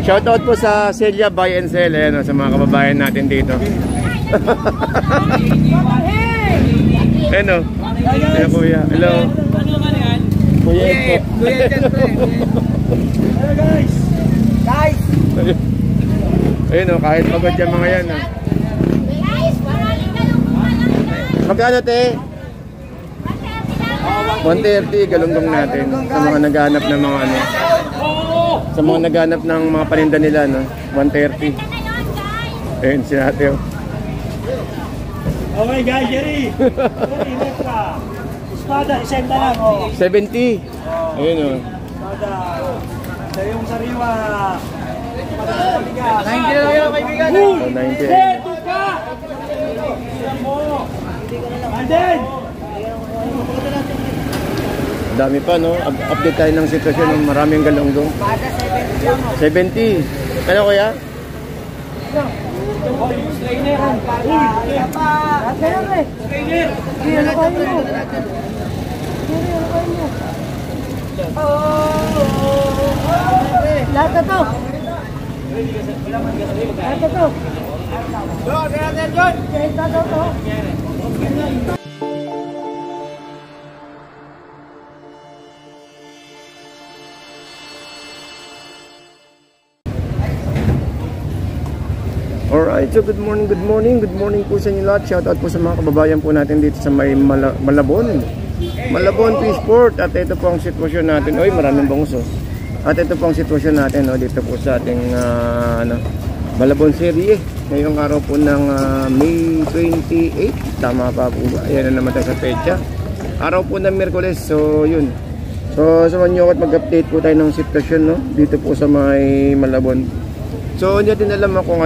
Shoutout po sa Celia Buy and Sell, ayan, sa mga kababayan natin dito. Ano? Hello kuya. Hello. Kuya Eko. Hello guys. Guys. Ayun o, kahit pagod yung mga yan. Magkano te? 130 galunggong natin sa mga naghanap ng mga ano. Sa mga naghanap ng mga paninda nila, no? 130. Ayun si ate o. Okay guys, Jerry. Jerry, extra. Espada, isenta lang. 70. Ayun o. Espada. Sariwang sariwa. 90 lang yun, kaibigan. 90. Seto ka! Anden! Dami pa, no? Update tayo ng sitwasyon ng maraming galunggong. 70. Ano kuya? Strainer. Lahat na to. Lahat na to. Alright, so good morning po sa inyo lahat. Shoutout po sa mga kababayan po natin dito sa may Malabon Fishport. At ito po ang sitwasyon natin. Oy, maraming bangus oh. At ito po ang sitwasyon natin dito po sa ating Malabon Serie. Ngayong araw po ng May 28. Tama pa po ba? Ayan na naman tayo sa pecha. Araw po ng Miyerkules. So yun. So samahan nyo at mag-update po tayo ng sitwasyon, no? Dito po sa may Malabon. So hindi natin alam kung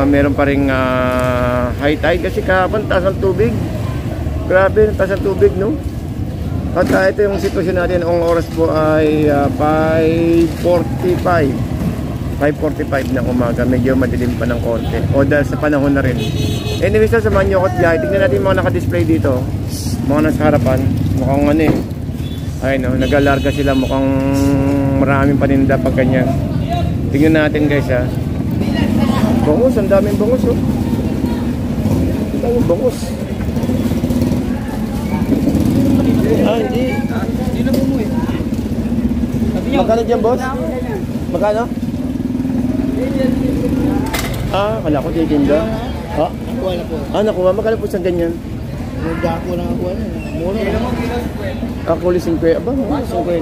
meron pa ring high tide kasi kahapon taas ang tubig. Grabe, taas ang tubig, no? At ito yung sitwasyon natin. Ang oras po ay 5:45 ng umaga. Medyo madilim pa ng konti. O dahil sa panahon na rin. Anyway, samahan nyo ako at biyahe. Tignan natin yung mga naka-display dito. Mga nasa harapan. Mukhang ano eh. Ayun, no? Nag-alarga sila. Mukhang maraming paninda pag ganyan. Tingnan natin guys ha. Bangus, ang daming bangus oh. Ang daming bangus. Hindi. Hindi na mo eh. Magkano dyan boss? Magkano? Kala ko titinda. Nakuha na po. Nakuha. Magkano po sa ganyan? Magdako lang ako. Mura na. Kuli 50. Aba, 50.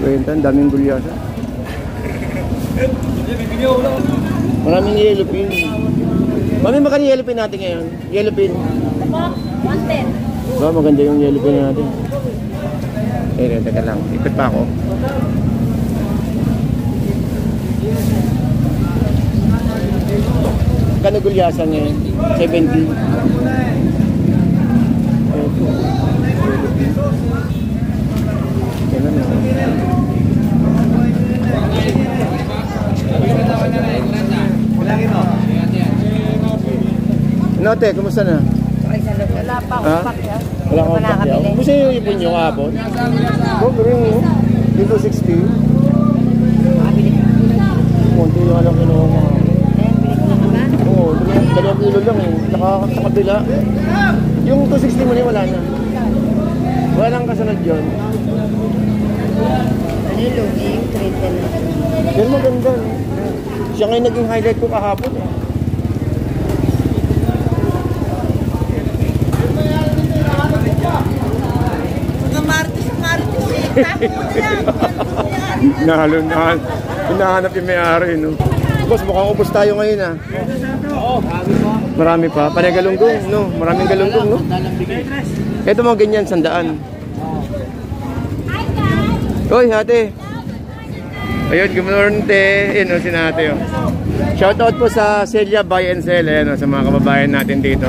50, ang daming gulyasa. Maraming yellow pin. Mami, magkano yellow pin natin ngayon? Yellow pin. 110. Maganda yung yellow pin natin. Teka lang. Ipit pa ako. Magkano gulyasa ngayon? 70. Yan na. Note, kumusta na? Wala pa akong pakya. Wala akong pakya. Kumusta yung ipon nyo kahapon? Ring mo. Dito 60. Konti yung alam kinuha mo. Oo, 2 kilo lang eh. Sa kabila. Yung 260 mo niya wala na. Wala nang kasunod yun. Ano yung luging? 30 na. Pero maganda. Siya ngayon naging highlight ko kahapon eh. Hinahanap yung may-ari, no? Boss, mukhang ubos tayo ngayon, ha? Marami pa. Panay galunggong, no? Maraming galunggong, no? Ito mga ganyan, 100. Hoy, ate. Ayun, good morning, te. Ayun, si ate, oh. Shoutout po sa Celia Buy and Sell, ayun, sa mga kababayan natin dito.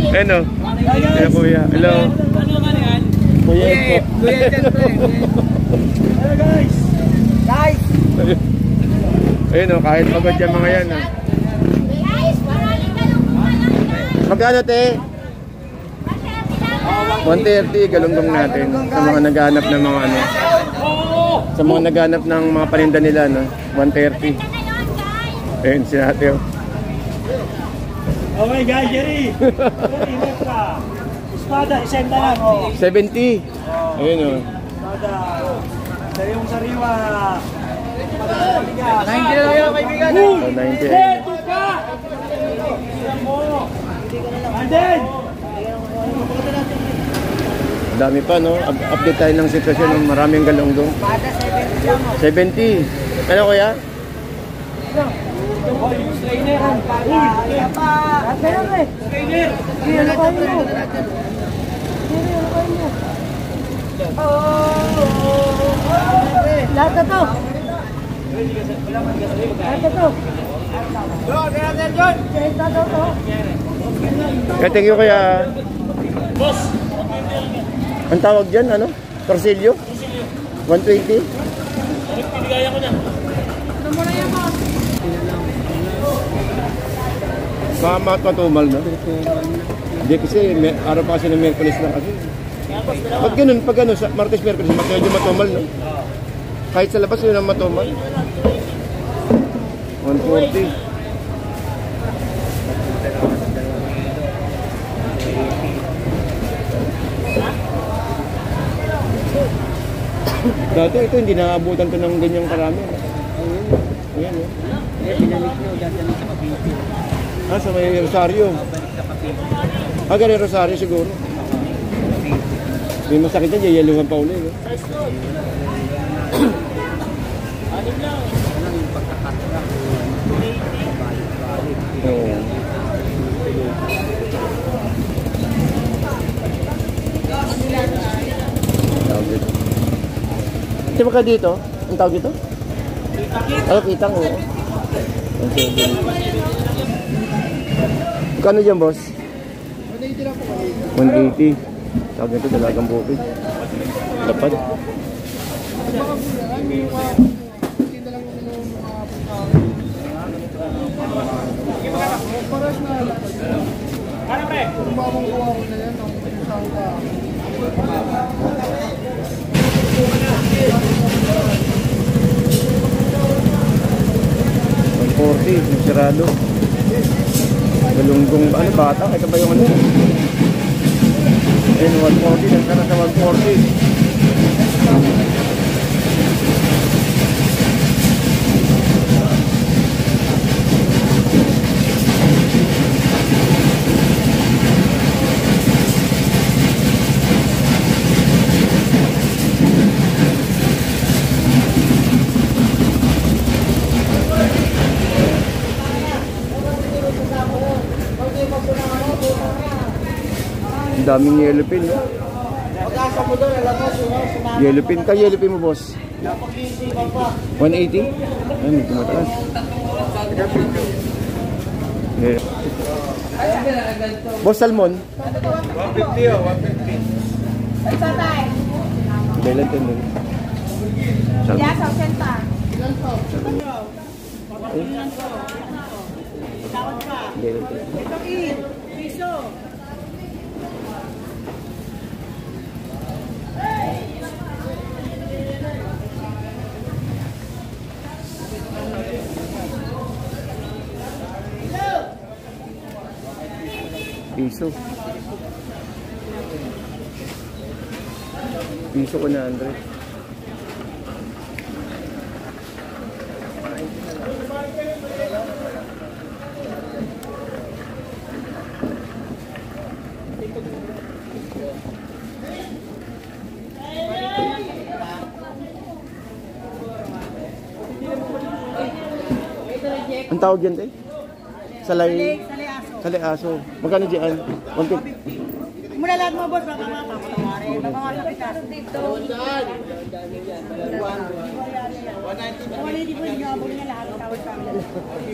Ayun, hello kuya. Hello. Kuya Eko. Hello guys. Guys. Ayun kahit pagod yung mga yan. Magkano te? 130 galunggong natin sa mga naghahanap ng mga ano. Sa mga naghahanap ng mga paninda nila no. 130. Ayun si ate. Oh. Okay guys, Jerry. Jerry, extra. Espada, 60 lang. 70. Ayun oh. Espada. Sariwa. 90 lang yun, kaibigan. 90. Anden! Dami pa no. Update tayo ng sitwasyon ng maraming galunggong. 70. Ano kuya? Strainer. Lahat na to. Lahat na to. Thank you kuya. Boss! Ang tawag dyan ano? Torsilyo? 120? Pinigaya ko na. Mama at matumal no? Hindi kasi araw pa kasi ng Merkulis lang kasi. Ba't ganun? Pag ano, sa Martes, Merkulis, medyo matumal no? Kahit sa labas yun ang matumal. 140. Dati ito hindi naabutan to ng ganyang karami. Ayan oh. Ah, sa may Rosario. Ah, ganun Rosario siguro. May masakit na, yayaluhan pa uli. No? Oo. Di ba ka dito? Ang tawag dito? Ano, kitang oo. Kano dyan, boss? 180 lang po. 180. Tawag nito, dalagang bukid. Lapad. Yung sirado. Galunggong ano bata, ito ba yung ano? Ayun, 140, nagkara sa 140. Daming yellow pin, no? Yellow pin ka, yellow pin mo, boss. 180? Ay, may tumataas. Yeah. Boss, salmon? 150 oh, 150. Kailan ito, no? Salmon. Piso. Piso ko na, Andre. Ang tawag yan, eh? Salay. Salay aso. Magkano dyan? 150. Muna lahat mo, boss. Baka matawarin. Baka matapitas. Dito. 190 po yung abog niya lahat. Tawad kami.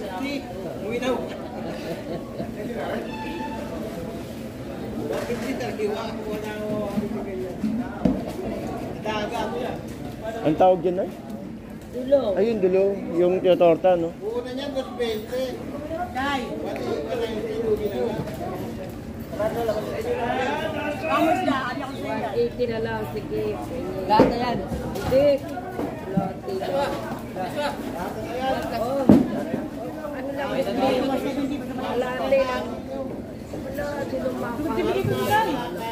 50. Uwi na. 50 talaga. Ang tawag dyan, eh? Dulo. Ayun, dulo. Yung tinatorta, no? Una niyan, 220. Kay. Vamos na, ano ako sa'yo? 180 na lang, sige. Lahat na yan. Hindi. Oh. Ano lang, malali lang. Wala, sinumaka.